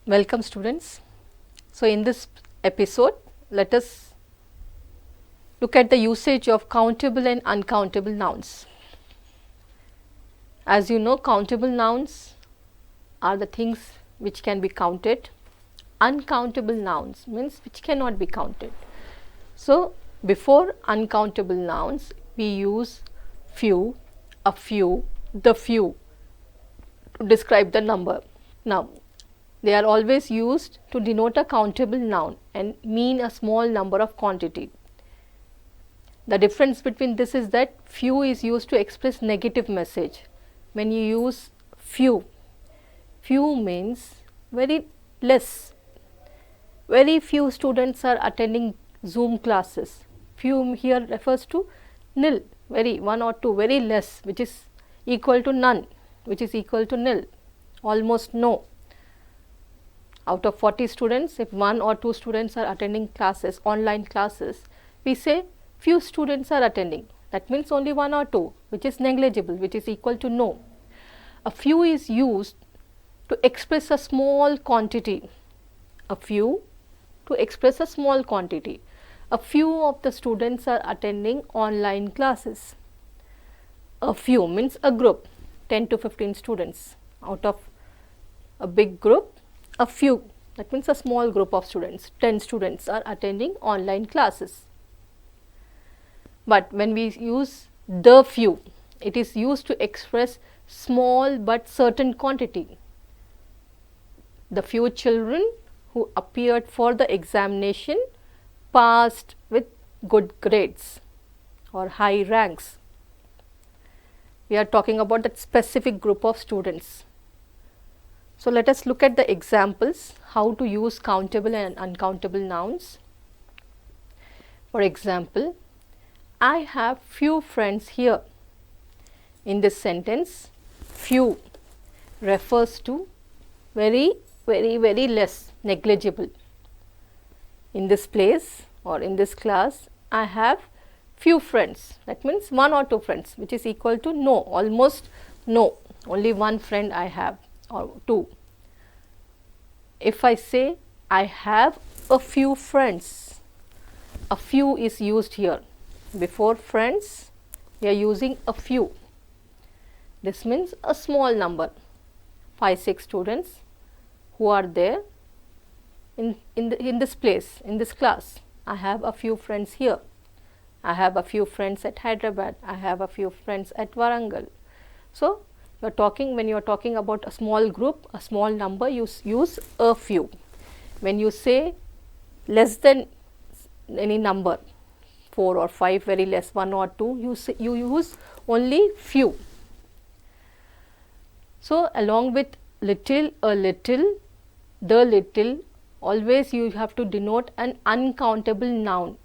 Welcome students. So in this episode, let us look at the usage of countable and uncountable nouns. As you know, countable nouns are the things which can be counted. Uncountable nouns means which cannot be counted. So before uncountable nouns, we use few, a few, the few to describe the number. Now, they are always used to denote a countable noun and mean a small number of quantity. The difference between this is that few is used to express negative message. When you use few, few means very less. Very few students are attending Zoom classes. Few here refers to nil, very one or two, very less, which is equal to none, which is equal to nil, almost no. Out of 40 students, if 1 or 2 students are attending classes, online classes, we say few students are attending. That means only 1 or 2, which is negligible, which is equal to no. A few is used to express a small quantity. A few to express a small quantity. A few of the students are attending online classes. A few means a group, 10 to 15 students. Out of a big group, a few, that means a small group of students, 10 students are attending online classes. But when we use the few, it is used to express small but certain quantity. The few children who appeared for the examination passed with good grades or high ranks. We are talking about that specific group of students. So let us look at the examples how to use countable and uncountable nouns. For example, I have few friends here. In this sentence, few refers to very less, negligible. In this place or in this class, I have few friends. That means 1 or 2 friends, which is equal to no, almost no. Only one friend I have or 2. If I say I have a few friends, a few is used here. Before friends, we are using a few. This means a small number, 5-6 students who are there in this place, in this class. I have a few friends here. I have a few friends at Hyderabad. I have a few friends at Warangal. So when you are talking about a small group, a small number, you use a few. When you say less than any number, 4 or 5, very less, 1 or 2, you use only few. So along with little, a little, the little, always you have to denote an uncountable noun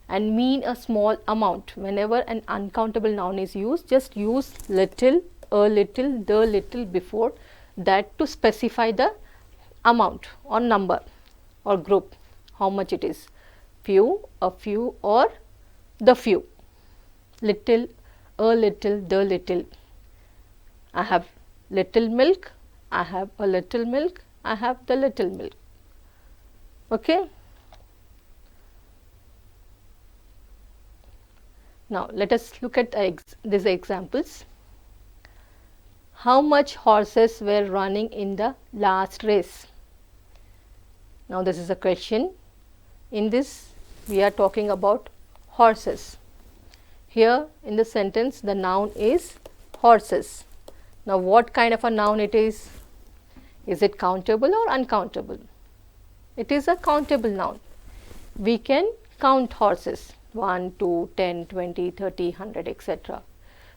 and mean a small amount. Whenever an uncountable noun is used, just use little, a little, the little before that to specify the amount or number or group, how much it is, few, a few or the few. Little, a little, the little. I have little milk, I have a little milk, I have the little milk. Okay. Now let us look at these examples. How much horses were running in the last race? Now this is a question. In this we are talking about horses. Here in the sentence the noun is horses. Now what kind of a noun it is? Is it countable or uncountable? It is a countable noun. We can count horses, 1, 2, 10, 20, 30, 100, etc.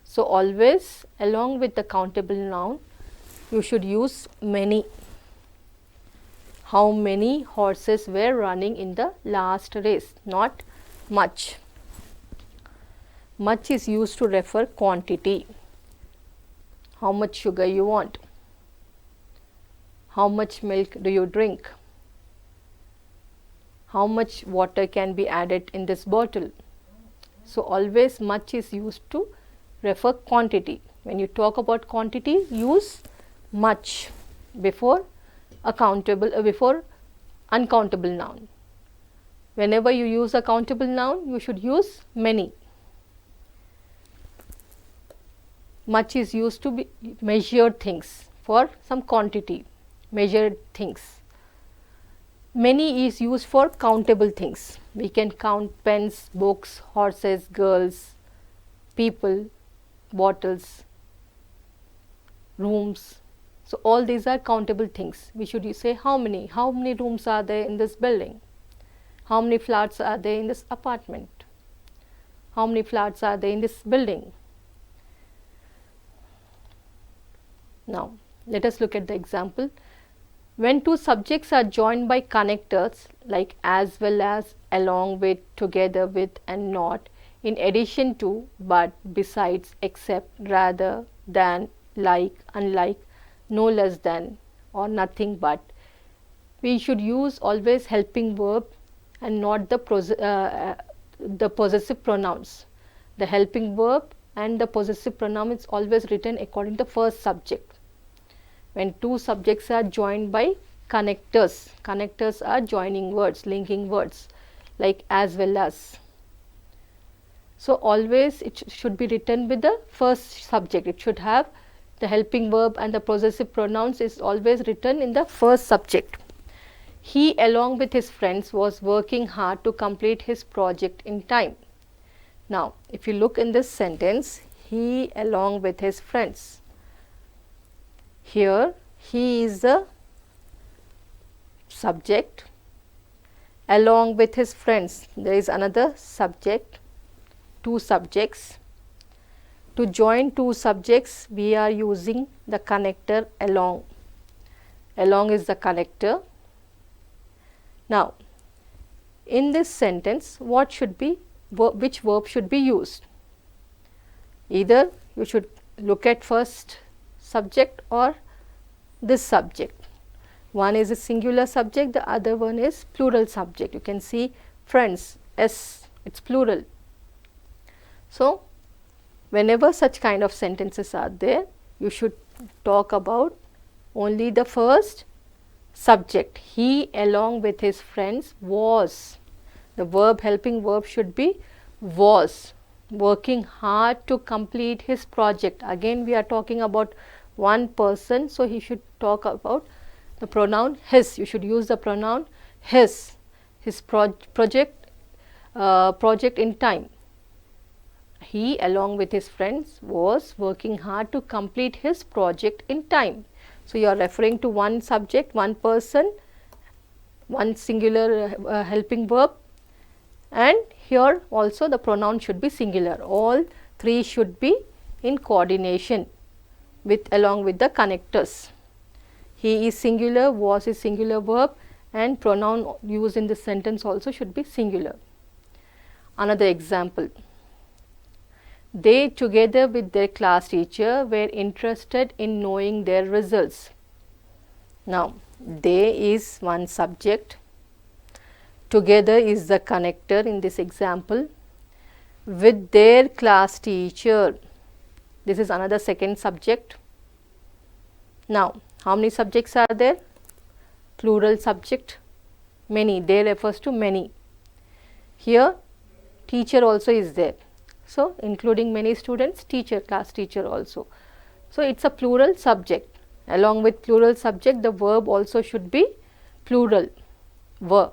So always along with the countable noun, you should use many. How many horses were running in the last race? Not much. Much is used to refer quantity. How much sugar you want? How much milk do you drink? How much water can be added in this bottle? So always much is used to refer quantity. When you talk about quantity, use much before before uncountable noun. Whenever you use a countable noun, you should use many. Much is used to be measured things, for some quantity, measured things. Many is used for countable things. We can count pens, books, horses, girls, people, bottles, rooms. So all these are countable things. We should say how many rooms are there in this building, how many flats are there in this apartment, how many flats are there in this building. Now let us look at the example. When two subjects are joined by connectors like as well as, along with, together with and not, in addition to, but, besides, except, rather than, like, unlike, no less than, or nothing but, we should use always helping verb and not the possessive pronouns. The helping verb and the possessive pronoun is always written according to the first subject. When two subjects are joined by connectors, connectors are joining words, linking words like as well as. So always it should be written with the first subject. It should have the helping verb and the possessive pronouns is always written in the first subject. He, along with his friends, was working hard to complete his project in time. Now if you look in this sentence, he along with his friends. Here he is the subject, along with his friends there is another subject, two subjects. To join two subjects we are using the connector along. Along is the connector. Now in this sentence what should be, which verb should be used? Either you should look at first subject or this subject. One is a singular subject, the other one is plural subject. You can see friends, S, it's plural. So whenever such kind of sentences are there, you should talk about only the first subject. He along with his friends was. The verb, helping verb should be was, working hard to complete his project. Again we are talking about one person, so he should talk about the pronoun his. You should use the pronoun his project in time. He along with his friends was working hard to complete his project in time. So you are referring to one subject, one person, one singular helping verb, and here also the pronoun should be singular. All three should be in coordination with along with the connectors. He is singular, was is singular verb, and pronoun used in this sentence also should be singular. Another example. They together with their class teacher were interested in knowing their results. Now they is one subject, together is the connector in this example, with their class teacher, this is another second subject. Now how many subjects are there? Plural subject, many. They refers to many. Here teacher also is there, so including many students, teacher, class teacher also. So it's a plural subject. Along with plural subject, the verb also should be plural, were.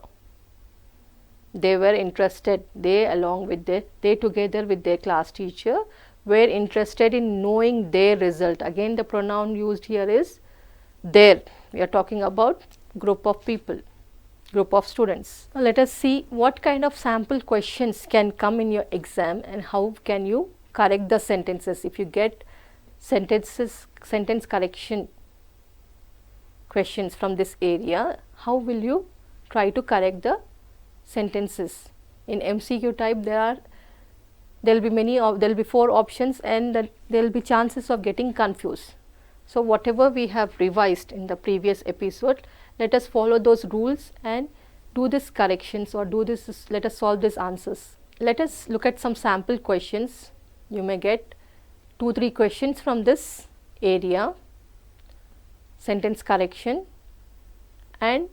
They were interested, they along with they together with their class teacher were interested in knowing their result. Again the pronoun used here is their. We are talking about group of people, group of students. Now let us see what kind of sample questions can come in your exam and how can you correct the sentences. If you get sentence correction questions from this area, how will you try to correct the sentences? In MCQ type there will be 4 options and there will be chances of getting confused. So whatever we have revised in the previous episode, let us follow those rules and do this corrections or let us solve these answers. Let us look at some sample questions. You may get 2-3 questions from this area, sentence correction. and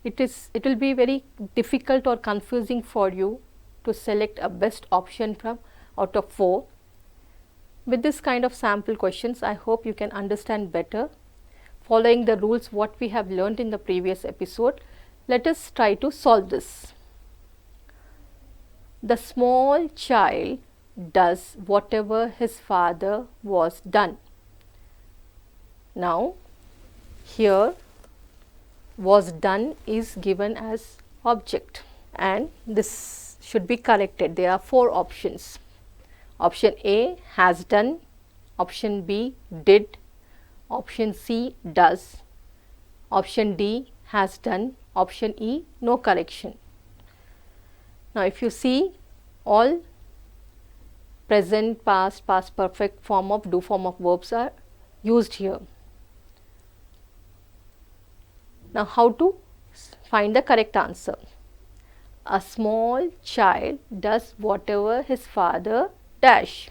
it will be very difficult or confusing for you to select a best option from out of 4. With this kind of sample questions, I hope you can understand better. Following the rules what we have learned in the previous episode, let us try to solve this. The small child does whatever his father was done. Now, here was done is given as object, and this should be corrected. There are 4 options. Option A, has done. Option B, did. Option C, does. Option D, has done. Option E, no correction. Now, if you see, all present, past, past perfect form of do form of verbs are used here. Now, how to find the correct answer? A small child does whatever his father dash.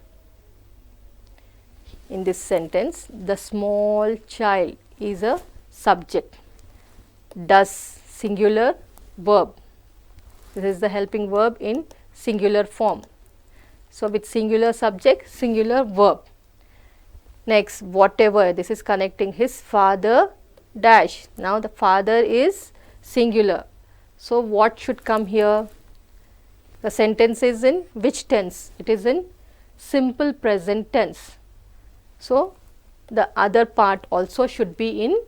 In this sentence, the small child is a subject. Does, singular, verb. This is the helping verb in singular form. So, with singular subject, singular verb. Next, whatever, this is connecting his father dash. Now, the father is singular. So, what should come here? The sentence is in which tense? It is in simple present tense. So, the other part also should be in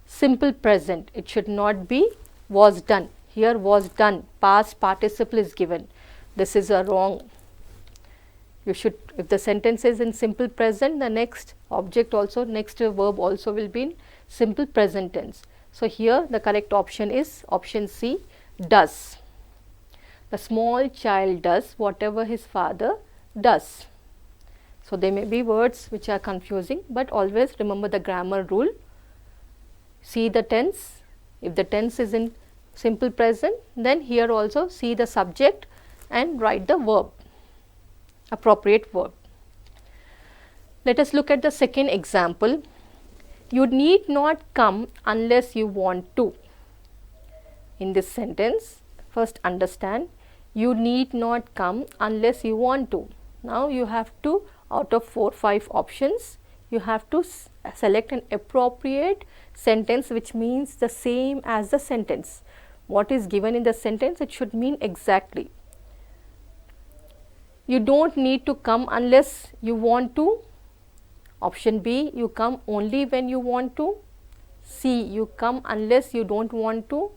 simple present. It should not be was done. Here was done, past participle is given. This is a wrong. You should, if the sentence is in simple present, the next object also, next verb also will be in simple present tense. So, here the correct option is option C, does. The small child does whatever his father does. So, there may be words which are confusing, but always remember the grammar rule. See the tense. If the tense is in simple present, then here also see the subject and write the verb, appropriate verb. Let us look at the second example. You need not come unless you want to. In this sentence, first understand, you need not come unless you want to. Now, you have to, out of 4-5 options, you have to select an appropriate sentence which means the same as the sentence. What is given in the sentence, it should mean exactly. You don't need to come unless you want to. Option B, you come only when you want to. C, you come unless you don't want to.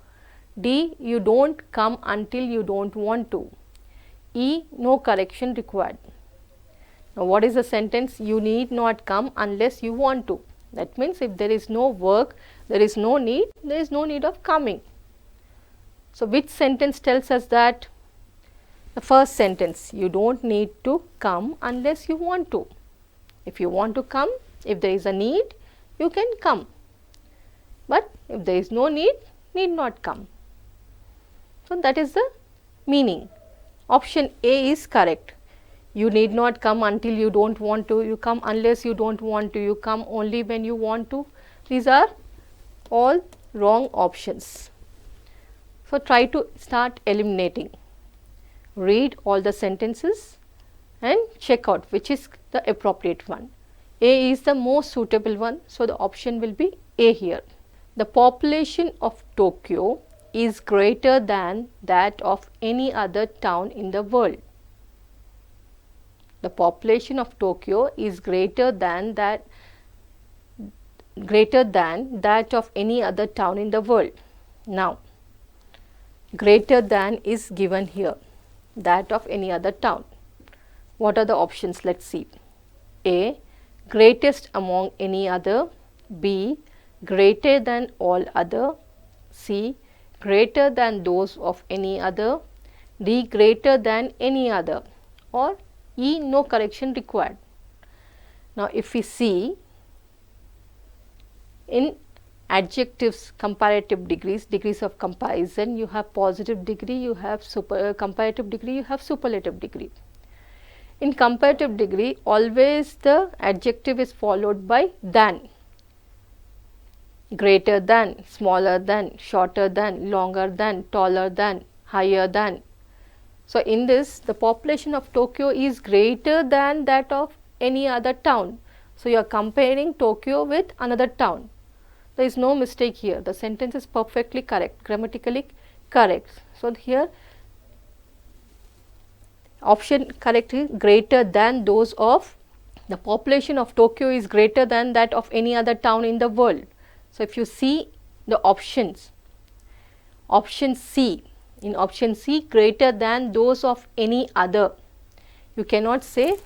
D, you don't come until you don't want to. E, no correction required. Now, what is the sentence? You need not come unless you want to. That means, if there is no work, there is no need of coming. So, which sentence tells us that? The first sentence, you don't need to come unless you want to. If you want to come, if there is a need, you can come. But if there is no need not come. So, that is the meaning. Option A is correct. You need not come until you don't want to, you come unless you don't want to, you come only when you want to. These are all wrong options. So, try to start eliminating. Read all the sentences and check out which is the appropriate one. A is the most suitable one. So, the option will be A here. The population of Tokyo is greater than that of any other town in the world. The population of Tokyo is greater than that of any other town in the world. Now, greater than is given here, that of any other town. What are the options? Let us see. A, greatest among any other. B, greater than all other. C, greater than those of any other. D, greater than any other. Or E, no correction required. Now, if we see in adjectives, comparative degrees, degrees of comparison, you have positive degree, you have comparative degree, you have superlative degree. In comparative degree, always the adjective is followed by than. greater than, smaller than, shorter than, longer than, taller than, higher than. So, in this the population of Tokyo is greater than that of any other town. So, you are comparing Tokyo with another town. There is no mistake here, the sentence is perfectly correct, grammatically correct. So, here option correct is greater than those of, the population of Tokyo is greater than that of any other town in the world. So, if you see the options, option C, in option C, greater than those of any other, you cannot say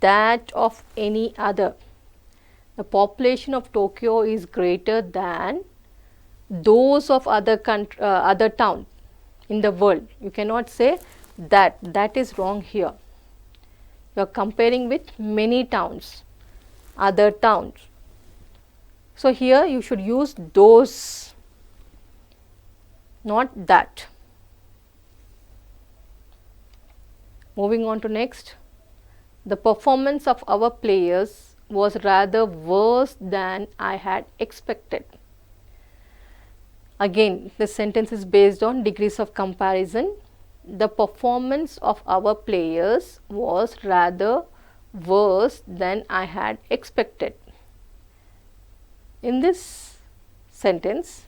that of any other. The population of Tokyo is greater than those of other towns in the world. You cannot say that, that is wrong here. You are comparing with many towns, other towns. So, here you should use those, not that. Moving on to next, the performance of our players was rather worse than I had expected. Again, this sentence is based on degrees of comparison. The performance of our players was rather worse than I had expected. In this sentence,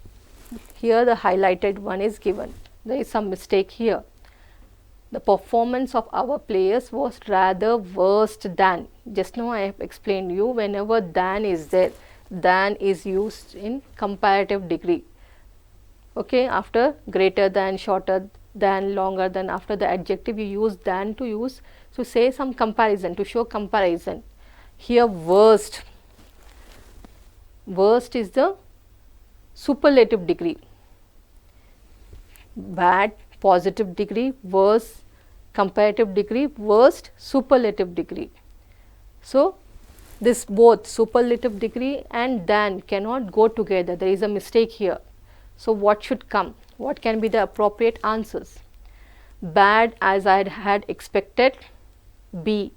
here the highlighted one is given. There is some mistake here. The performance of our players was rather worse than. Just now I have explained you, whenever than is there, than is used in comparative degree. Okay, after greater than, shorter than, longer than, after the adjective you use than to say some comparison, to show comparison. Here worst, worst is the superlative degree, bad positive degree, worse comparative degree, worst superlative degree. So, this both superlative degree and than cannot go together, there is a mistake here. So, what should come? What can be the appropriate answers? Bad as I had expected, B.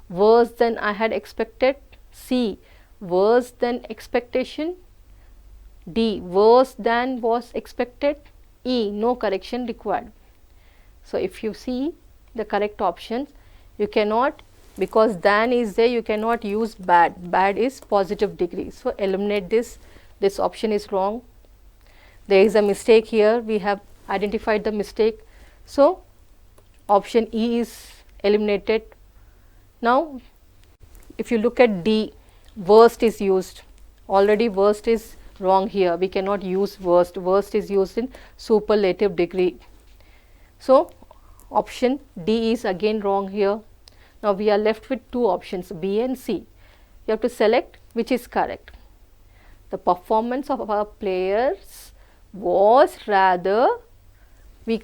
Worse than I had expected, C. Worse than expectation, D. Worse than was expected, E. No correction required. So, if you see the correct options, you cannot, because than is there, you cannot use bad. Bad is positive degree. So, eliminate this. This option is wrong. There is a mistake here. We have identified the mistake. So, option E is eliminated. Now, if you look at D, worst is used. Already worst is wrong here. We cannot use worst. Worst is used in superlative degree. So, option D is again wrong here. Now, we are left with two options, B and C. You have to select which is correct. The performance of our players was rather, we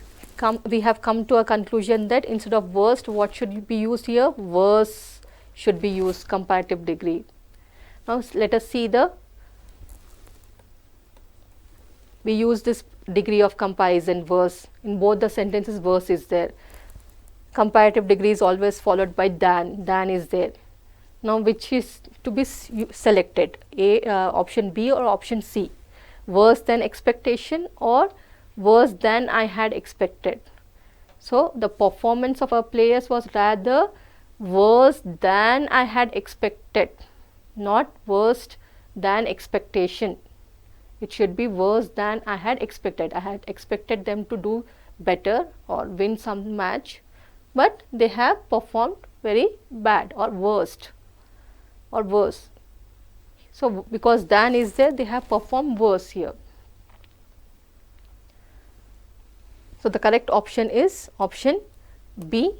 have come to a conclusion that instead of worst, what should be used here? Worse should be used, comparative degree. Now, let us see we use this degree of comparison, worse. In both the sentences, worse is there. Comparative degree is always followed by than is there. Now, which is to be selected, option B or option C? Worse than expectation or worse than I had expected. So, the performance of our players was rather worse than I had expected, not worse than expectation. It should be worse than I had expected. I had expected them to do better or win some match, but they have performed very bad or worst or worse. So, because than is there, they have performed worse here. So, the correct option is option B.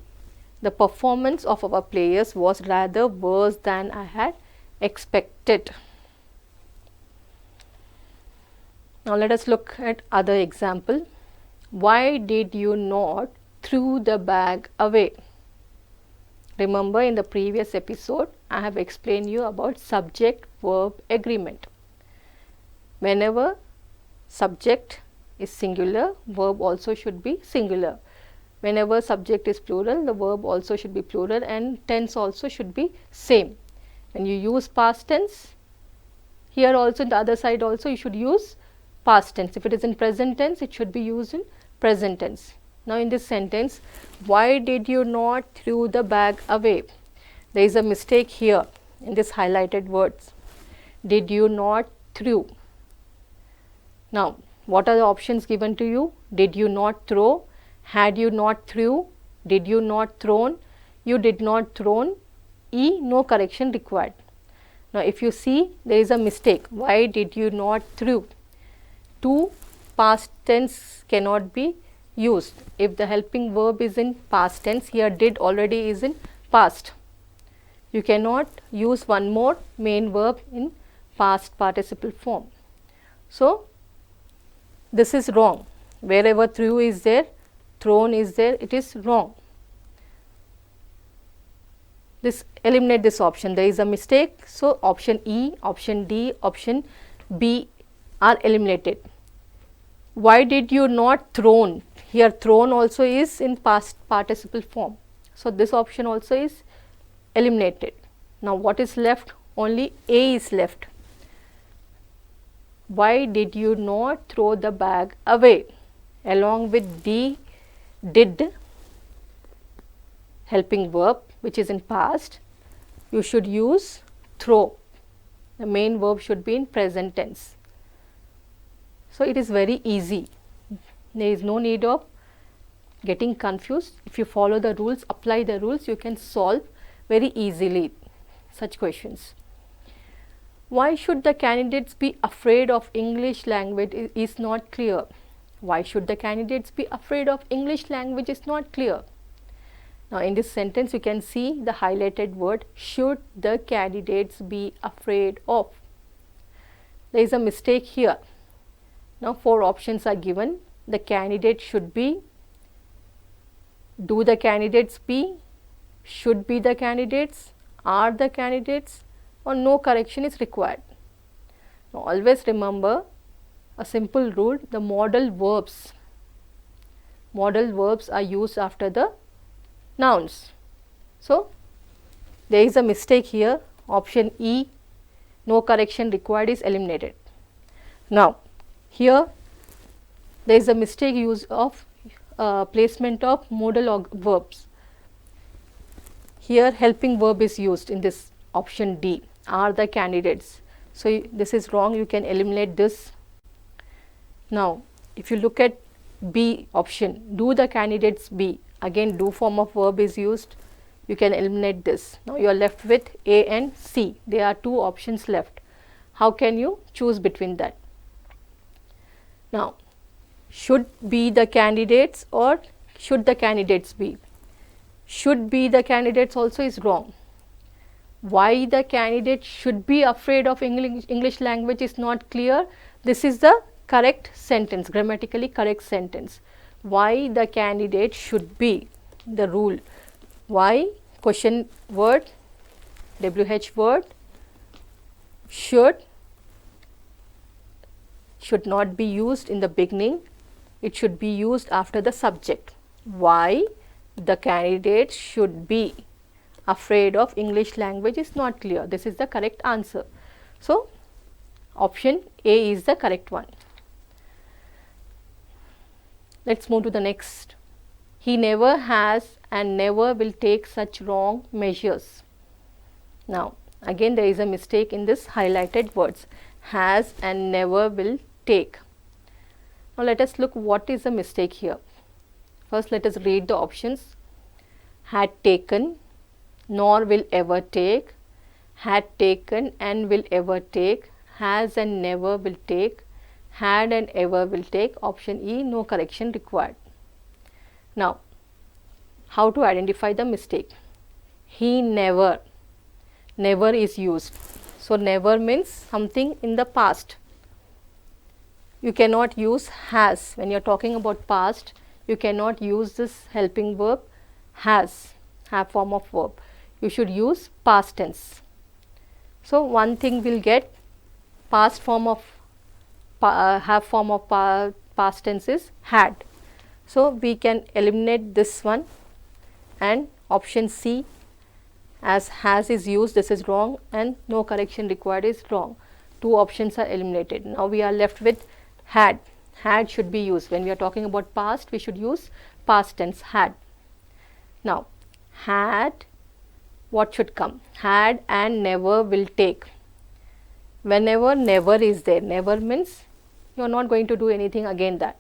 The performance of our players was rather worse than I had expected. Now, let us look at other example. Why did you not throw the bag away? Remember, in the previous episode, I have explained you about subject-verb agreement. Whenever subject is singular, verb also should be singular. Whenever subject is plural, the verb also should be plural and tense also should be same. When you use past tense, Here also, the other side also, you should use past tense. If it is in present tense, it should be used in present tense. Now, in this sentence, why did you not throw the bag away? There is a mistake here in this highlighted words. Did you not threw? Now, what are the options given to you? Did you not throw? Had you not threw? Did you not thrown? You did not thrown. E, no correction required. Now, if you see, there is a mistake. Why did you not threw? To past tense cannot be used. If the helping verb is in past tense, here did already is in past. You cannot use one more main verb in past participle form. So, this is wrong. Wherever threw is there, thrown is there, it is wrong. This eliminate this option. There is a mistake. So, option E, option D, option B are eliminated. Why did you not thrown? Here thrown also is in past participle form. So, this option also is eliminated. Now, what is left? Only A is left. Why did you not throw the bag away? Along with D, did, helping verb which is in past, you should use throw. The main verb should be in present tense. So, it is very easy. There is no need of getting confused. If you follow the rules, apply the rules, you can solve very easily such questions. Why should the candidates be afraid of English language is not clear. Why should the candidates be afraid of English language is not clear. Now, in this sentence, you can see the highlighted word, should the candidates be afraid of. There is a mistake here. Now, 4 options are given. The candidate should be, do the candidates be, should be the candidates, are the candidates, or no correction is required. Now, always remember a simple rule, the modal verbs are used after the nouns. So, there is a mistake here, option E, no correction required is eliminated. Now, here there is a mistake use of placement of modal verbs. Here helping verb is used in this option D, are the candidates. So, this is wrong, you can eliminate this. Now, if you look at B option, do the candidates be, again do form of verb is used, you can eliminate this. Now, you are left with A and C, there are 2 options left. How can you choose between that? Now, should be the candidates or should the candidates be? Should be the candidates also is wrong. Why the candidate should be afraid of English language is not clear. This is the correct sentence, grammatically correct sentence. Why the candidate should be, the rule. Why, question word, WH word, should not be used in the beginning, it should be used after the subject. Why the candidate should be afraid of English language is not clear. This is the correct answer. So, option A is the correct one. Let us move to the next. He never has and never will take such wrong measures. Now, again there is a mistake in this highlighted words, has and never will take. Now, let us look what is the mistake here. First, let us read the options. Had taken, nor will ever take, had taken and will ever take, has and never will take, had and ever will take, option E, no correction required. Now, how to identify the mistake? He never, never is used. So, never means something in the past. You cannot use has. When you are talking about past, you cannot use this helping verb has, have form of verb. You should use past tense. So, one thing will get past form of have form of past tense is had. So, we can eliminate this one and option C, as has is used, this is wrong and no correction required is wrong. 2 options are eliminated. Now we are left with had. Had should be used. When we are talking about past, we should use past tense, had. Now had, what should come? Had and never will take. Whenever never is there, never means you are not going to do anything again that.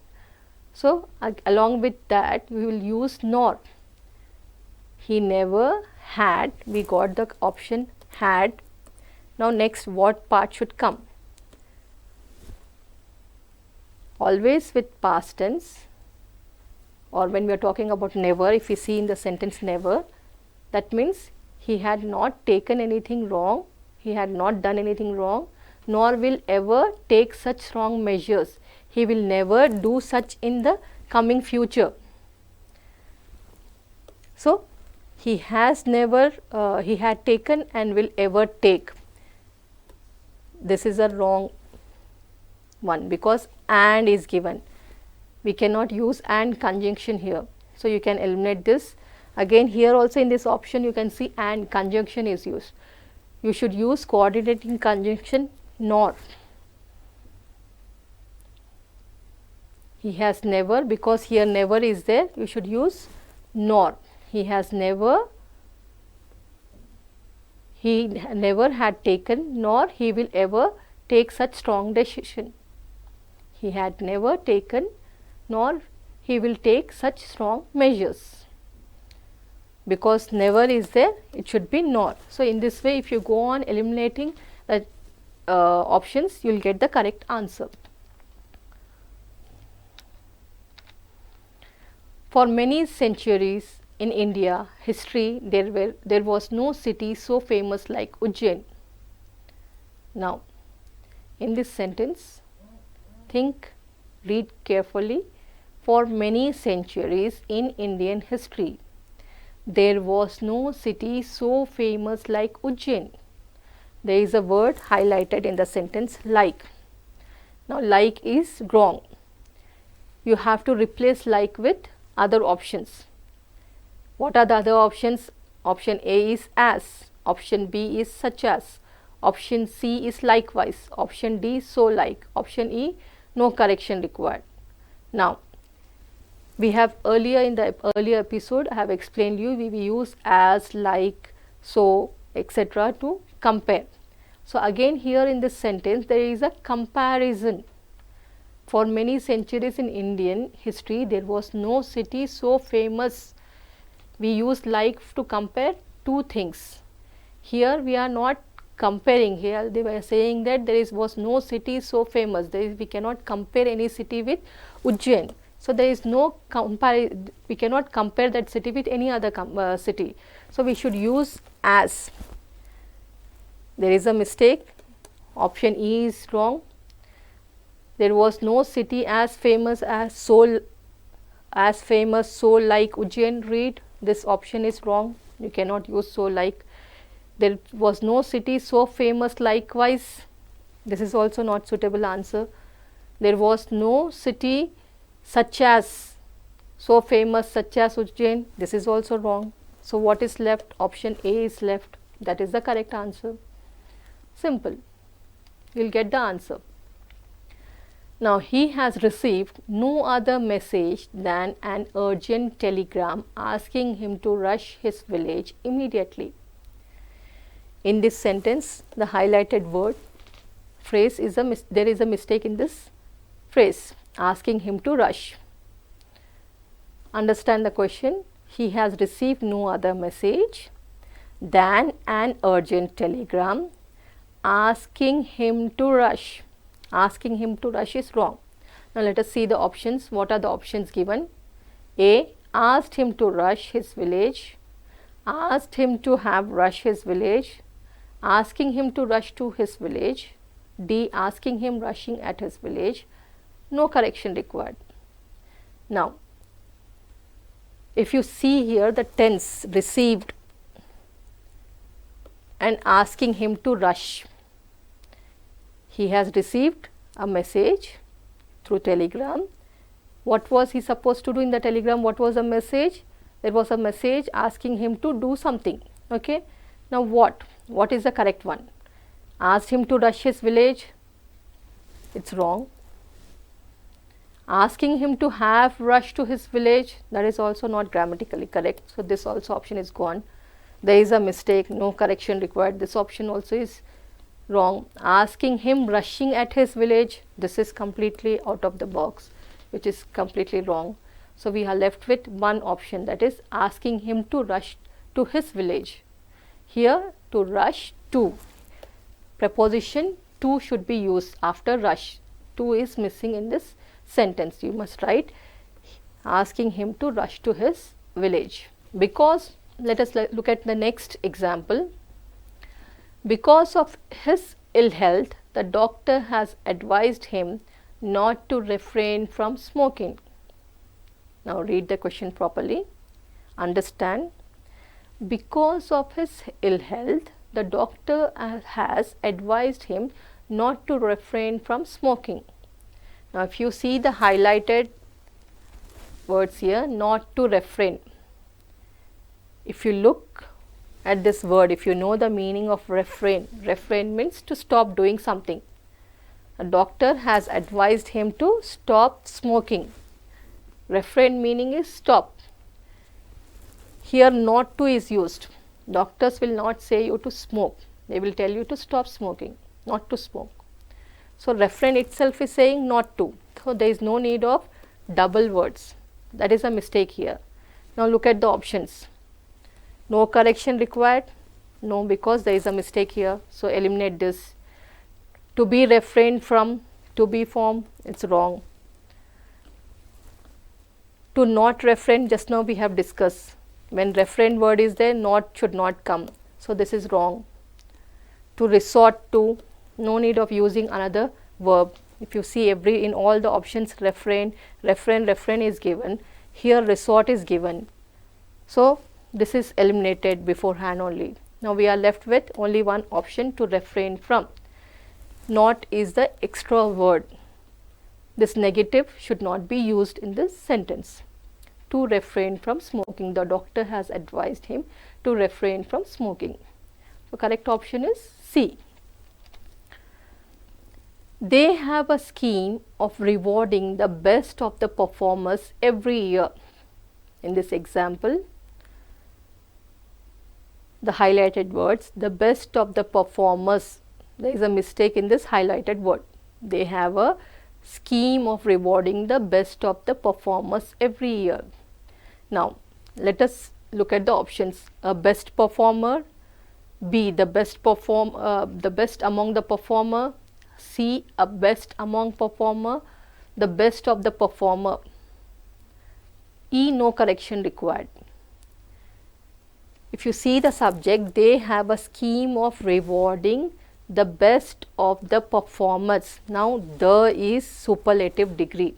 So along with that we will use nor. He never had, we got the option had. Now next, what part should come? Always with past tense, or when we are talking about never, if we see in the sentence never, that means he had not taken anything wrong, he had not done anything wrong, nor will ever take such wrong measures. He will never do such in the coming future. So he has never, he had taken and will ever take. This is a wrong one because and is given. We cannot use and conjunction here. So you can eliminate this. Again here also in this option you can see and conjunction is used. You should use coordinating conjunction nor. He has never, because here never is there, you should use nor. He has never, he never had taken nor he will ever take such strong decision. He had never taken nor he will take such strong measures. Because never is there, it should be nor. So in this way, if you go on eliminating the options, you will get the correct answer. For many centuries in India history, there was no city so famous like Ujjain. Now in this sentence, think, read carefully. For many centuries in Indian history, there was no city so famous like Ujjain. There is a word highlighted in the sentence like. Now like is wrong. You have to replace like with other options. What are the other options? Option A is as, option B is such as, option C is likewise, option D so like, option E no correction required. Now we have earlier in the earlier episode I have explained you we use as, like, so, etc. to compare. So again here in this sentence there is a comparison. For many centuries in Indian history there was no city so famous. We use like to compare two things. Here we are not comparing, here they were saying that was no city so famous. We cannot compare any city with Ujjain. So there is no we cannot compare that city with any other city. So we should use as. There is a mistake. Option E is wrong. There was no city as famous so like Ujjain. Read, this option is wrong. You cannot use so like. There was no city so famous likewise. This is also not suitable answer. There was no city such as, so famous such as Ujjain. This is also wrong. So what is left? Option A is left. That is the correct answer. Simple. You will get the answer. Now he has received no other message than an urgent telegram asking him to rush his village immediately. In this sentence, the highlighted word phrase is there is a mistake in this phrase, asking him to rush. Understand the question. He has received no other message than an urgent telegram asking him to rush. Asking him to rush is wrong. Now let us see the options. What are the options given? A, asked him to rush his village, asked him to have rush his village, asking him to rush to his village. D, asking him rushing at his village. No correction required. Now if you see here the tense, received and asking him to rush. He has received a message through telegram. What was he supposed to do in the telegram? What was the message? There was a message asking him to do something. Okay. Now what is the correct one? Asked him to rush his village, it's wrong. Asking him to have rushed to his village, that is also not grammatically correct. So this also option is gone. There is a mistake, no correction required. This option also is wrong. Asking him rushing at his village, this is completely out of the box, which is completely wrong. So we are left with one option, that is asking him to rush to his village. Here to rush to, preposition to should be used after rush. To is missing in this sentence. You must write asking him to rush to his village. Because, let us look at the next example. Because of his ill health, the doctor has advised him not to refrain from smoking. Now read the question properly. Understand. Because of his ill health, the doctor has advised him not to refrain from smoking. Now if you see the highlighted words here, not to refrain. If you look at this word, if you know the meaning of refrain, refrain means to stop doing something. A doctor has advised him to stop smoking. Refrain meaning is stop. Here not to is used. Doctors will not say you to smoke. They will tell you to stop smoking, not to smoke. So refrain itself is saying not to. So there is no need of double words. That is a mistake here. Now look at the options. No correction required. No, because there is a mistake here. So eliminate this. To be refrained from, to be form, it's wrong. To not refrain, just now we have discussed. When refrain word is there, not should not come. So this is wrong. To resort to, no need of using another verb. If you see in all the options, refrain is given. Here resort is given. So this is eliminated beforehand only. Now we are left with only one option, to refrain from. Not is the extra word. This negative should not be used in this sentence. To refrain from smoking. The doctor has advised him to refrain from smoking. So correct option is C. They have a scheme of rewarding the best of the performers every year. In this example, the highlighted words, the best of the performers, there is a mistake in this highlighted word. They have a scheme of rewarding the best of the performers every year. Now let us look at the options. A best performer, B, the best among the performer, C, a best among performer, the best of the performer, E, no correction required. If you see the subject, they have a scheme of rewarding the best of the performers. Now the is superlative degree,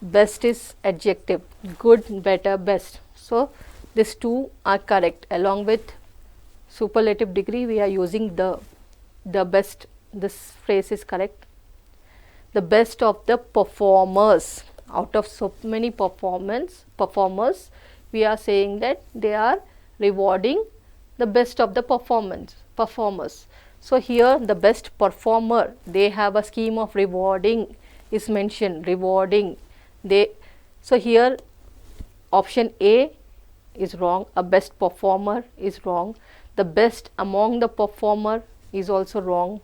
best is adjective, good, better, best. So these two are correct. Along with superlative degree, we are using the best. This phrase is correct. The best of the performers. Out of so many performers, we are saying that they are rewarding the best of the performers. So here the best performer, they have a scheme of rewarding is mentioned, rewarding. So here option A is wrong. A best performer is wrong. The best among the performer is also wrong.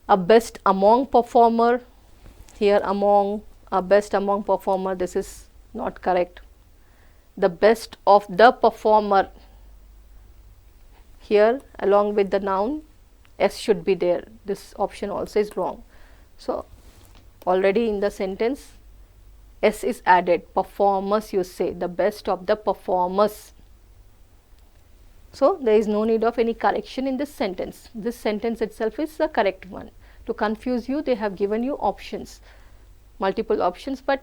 A best among performer, here among, a best among performer, this is not correct. The best of the performer, here along with the noun, S should be there. This option also is wrong. So already in the sentence, S is added. Performers, you say, the best of the performers. So there is no need of any correction in this sentence. This sentence itself is the correct one. To confuse you, they have given you options, multiple options, but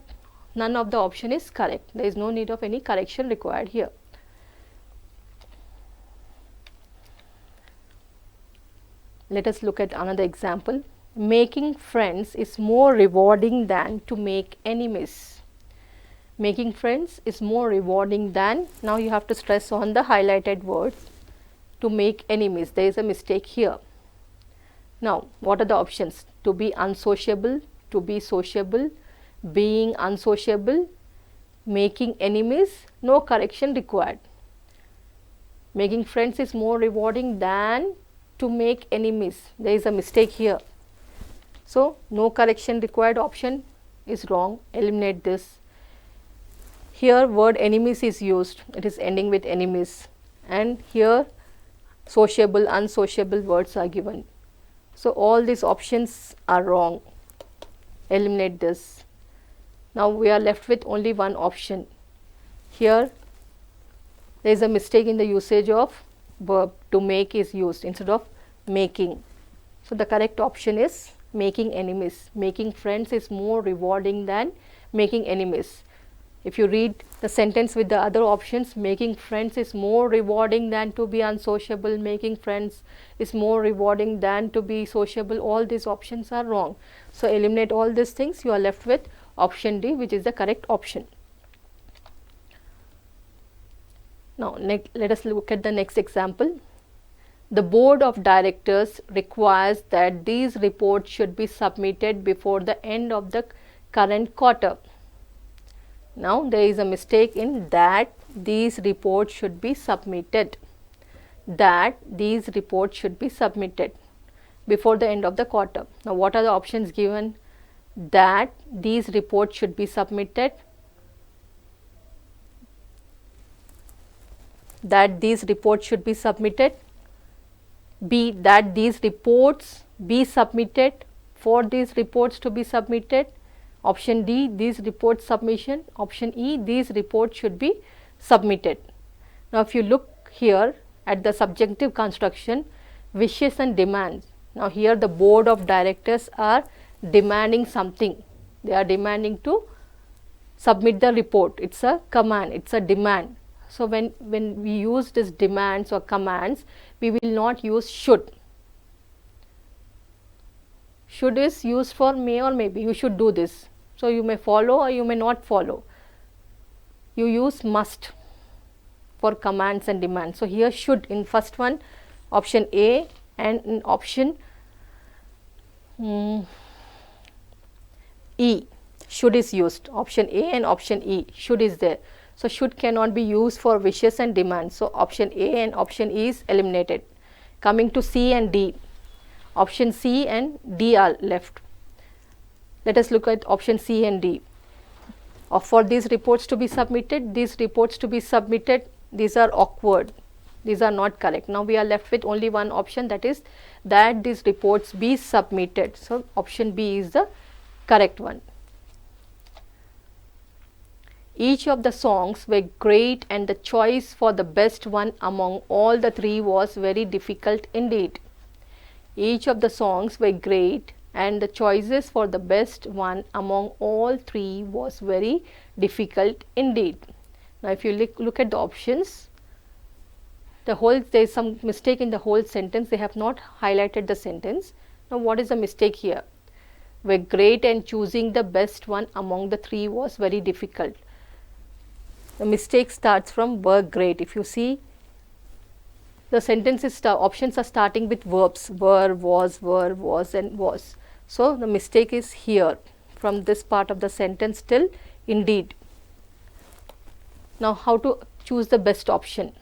none of the option is correct. There is no need of any correction required here. Let us look at another example. Making friends is more rewarding than to make enemies. Making friends is more rewarding than, now you have to stress on the highlighted words, to make enemies. There is a mistake here. Now, what are the options? To be unsociable, to be sociable, being unsociable, making enemies, no correction required. Making friends is more rewarding than to make enemies. There is a mistake here. So, no correction required option is wrong. Eliminate this. Here word enemies is used. It is ending with enemies. And here sociable, unsociable words are given. So, all these options are wrong. Eliminate this. Now, we are left with only one option. Here there is a mistake in the usage of verb. To make is used instead of making. So, the correct option is making enemies. Making friends is more rewarding than making enemies. If you read the sentence with the other options, making friends is more rewarding than to be unsociable, making friends is more rewarding than to be sociable, all these options are wrong. So, eliminate all these things, you are left with option D, which is the correct option. Now, let us look at the next example. The board of directors requires that these reports should be submitted before the end of the current quarter. Now, there is a mistake in that these reports should be submitted. That these reports should be submitted before the end of the quarter. Now, what are the options given? That these reports should be submitted. That these reports should be submitted. B. That these reports be submitted. For these reports to be submitted. Option D, these reports submission. Option E, these reports should be submitted. Now, if you look here at the subjunctive construction, wishes and demands. Now, here the board of directors are demanding something. They are demanding to submit the report. It's a command, it's a demand. So, when we use this demands or commands, we will not use should. Should is used for may or maybe, you should do this. So, you may follow or you may not follow. You use must for commands and demands. So, here should in first one option A, and in option E, should is used. Option A and option E, should is there. So, should cannot be used for wishes and demands. So, option A and option E is eliminated. Coming to C and D, option C and D are left. Let us look at option C and D. For these reports to be submitted, these reports to be submitted, these are awkward, these are not correct. Now, we are left with only one option, that is that these reports be submitted. So, option B is the correct one. Each of the songs were great and the choice for the best one among all the three was very difficult indeed. Each of the songs were great and the choices for the best one among all three was very difficult indeed. Now, if you look at the options, there is some mistake in the whole sentence. They have not highlighted the sentence. Now, what is the mistake here? Were great and choosing the best one among the three was very difficult. The mistake starts from were great. If you see, the sentences options are starting with verbs, were, was, and was. So, the mistake is here from this part of the sentence till indeed. Now, how to choose the best option?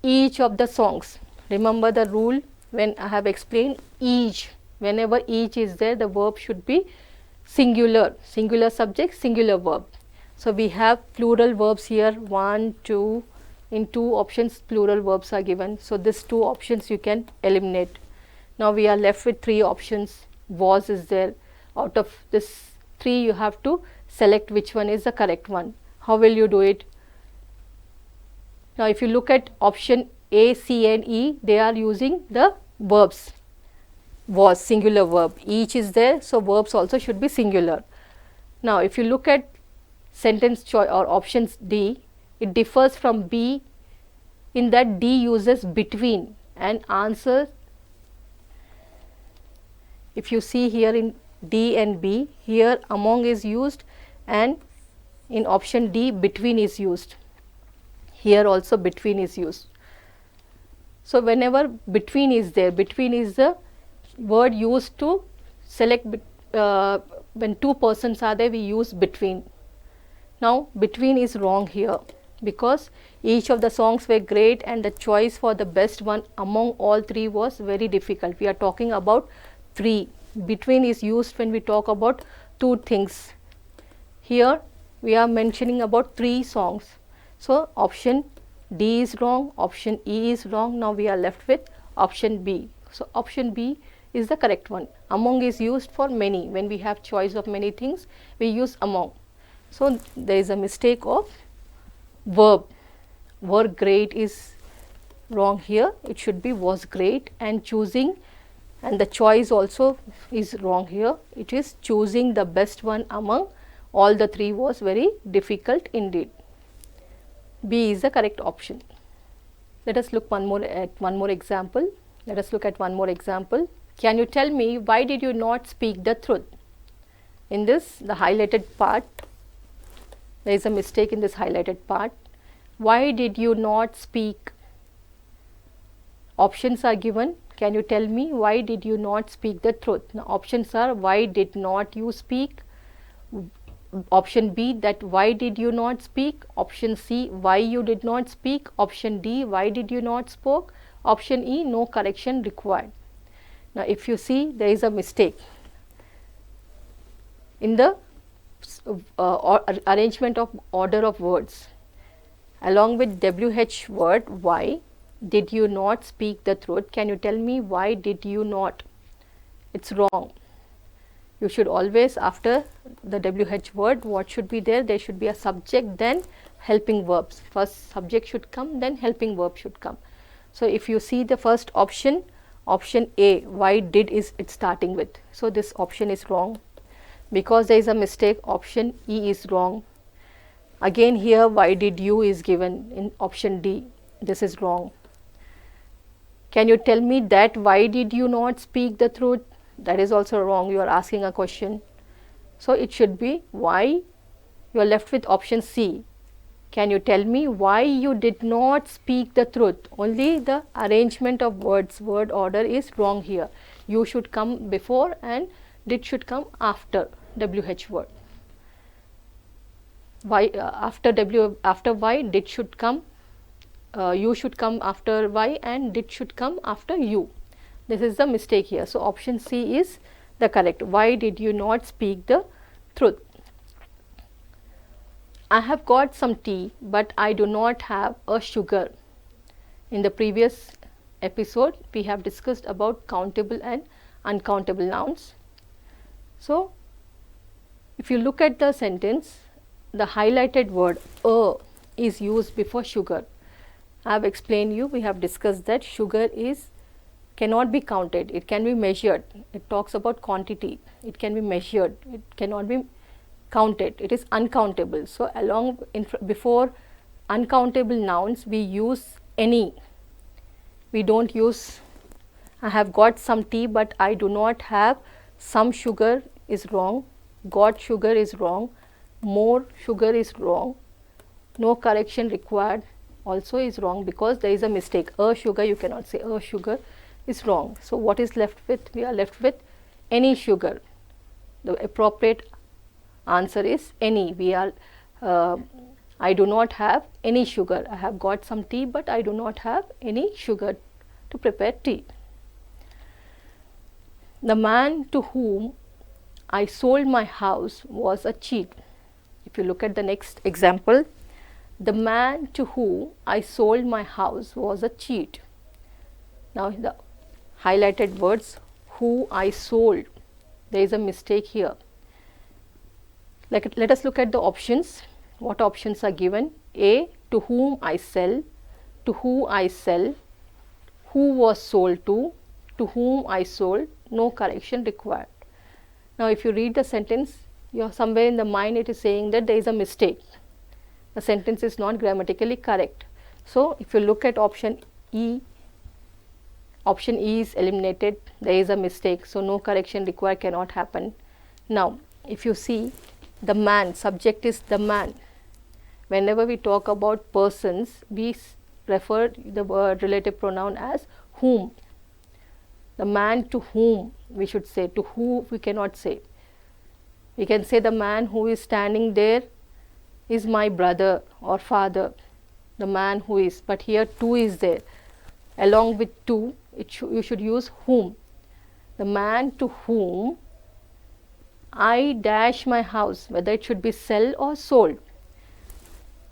Each of the songs. Remember the rule when I have explained each. Whenever each is there, the verb should be singular. Singular subject, singular verb. So, we have plural verbs here, 1, 2. In 2 options, plural verbs are given. So, these 2 options you can eliminate. Now, we are left with 3 options. Was is there. Out of this 3, you have to select which one is the correct one. How will you do it? Now, if you look at option A, C and E, they are using the verbs. Was, singular verb. Each is there, so verbs also should be singular. Now, if you look at sentence choice or options D, it differs from B in that D uses between and answer. If you see here in D and B, here among is used and in option D between is used. Here also between is used. So, whenever between is there, between is the word used to select when two persons are there, we use between. Now between is wrong here, because each of the songs were great and the choice for the best one among all three was very difficult. We are talking about three. Between is used when we talk about two things. Here we are mentioning about three songs. So option D is wrong, option E is wrong. Now we are left with option B. So option B is the correct one. Among is used for many. When we have choice of many things, we use among. So there is a mistake of verb. Were great is wrong here. It should be was great, and choosing, and the choice also is wrong here. It is choosing the best one among all the three was very difficult indeed. B is the correct option. Let us look at one more example. Let us look at one more example. Can you tell me why did you not speak the truth? In this, the highlighted part, there is a mistake in this highlighted part. Why did you not speak? Options are given. Can you tell me why did you not speak the truth? Now options are why did not you speak? Option B, that why did you not speak? Option C, why you did not speak? Option D, why did you not spoke? Option E, no correction required. Now if you see, there is a mistake in the arrangement of order of words. Along with WH word why did you not speak the truth, can you tell me why did you not? It's wrong. You should always, after the WH word, what should be there? There should be a subject, then helping verbs. First subject should come, then helping verb should come. So if you see the first option, option A, why did is it starting with. So this option is wrong. Because there is a mistake, option E is wrong. Again here, why did you is given in option D. This is wrong. Can you tell me that why did you not speak the truth? That is also wrong. You are asking a question. So it should be why. You are left with option C. Can you tell me why you did not speak the truth? Only the arrangement of words, word order is wrong here. You should come before and did should come after WH word. Why after why did should come, you should come after why, and did should come after you. This is the mistake here. So option C is the correct. Why did you not speak the truth? I have got some tea, but I do not have a sugar. In the previous episode, we have discussed about countable and uncountable nouns. So if you look at the sentence, the highlighted word is used before sugar. I have explained you, we have discussed that sugar cannot be counted, it can be measured. It talks about quantity, it can be measured, it cannot be counted, it is uncountable. So before uncountable nouns, we use any. We don't use I have got some tea, but I do not have some sugar is wrong, got sugar is wrong, more sugar is wrong, no correction required also is wrong, because there is a mistake. A sugar, you cannot say a sugar is wrong. So what is left with? We are left with any sugar. The appropriate answer is any. We are I do not have any sugar. I have got some tea, but I do not have any sugar to prepare tea. The man to whom I sold my house was a cheat. If you look at the next example, the man to whom I sold my house was a cheat. Now the highlighted words, who I sold, there is a mistake here. Let us look at the options. What options are given? A, to whom I sell, to who I sell, who was sold to whom I sold, no correction required. Now if you read the sentence, somewhere in the mind it is saying that there is a mistake. The sentence is not grammatically correct. So if you look at option E is eliminated, there is a mistake, so no correction required, cannot happen. Now if you see, the man, subject is the man. Whenever we talk about persons, we refer the word relative pronoun as whom. The man to whom we should say, to who we cannot say. We can say the man who is standing there is my brother or father. The man who is, but here to is there. Along with to, you should use whom. The man to whom I dash my house, whether it should be sell or sold.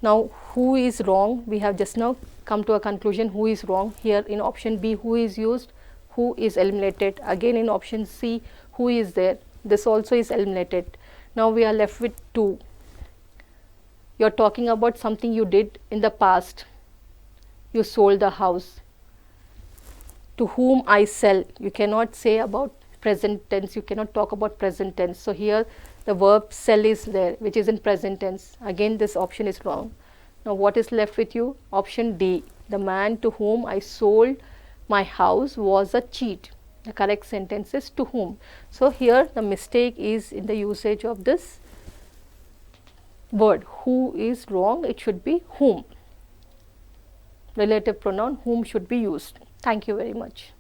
Now who is wrong? We have just now come to a conclusion who is wrong. Here in option B who is used, who is eliminated. Again in option C who is there, this also is eliminated. Now we are left with to. You are talking about something you did in the past. You sold the house. To whom I sell, you cannot say about present tense, you cannot talk about present tense. So here the verb sell is there, which is in present tense. Again this option is wrong. Now what is left with you? Option D. The man to whom I sold my house was a cheat. The correct sentence is to whom. So here the mistake is in the usage of this word. Who is wrong? It should be whom. Relative pronoun whom should be used. Thank you very much.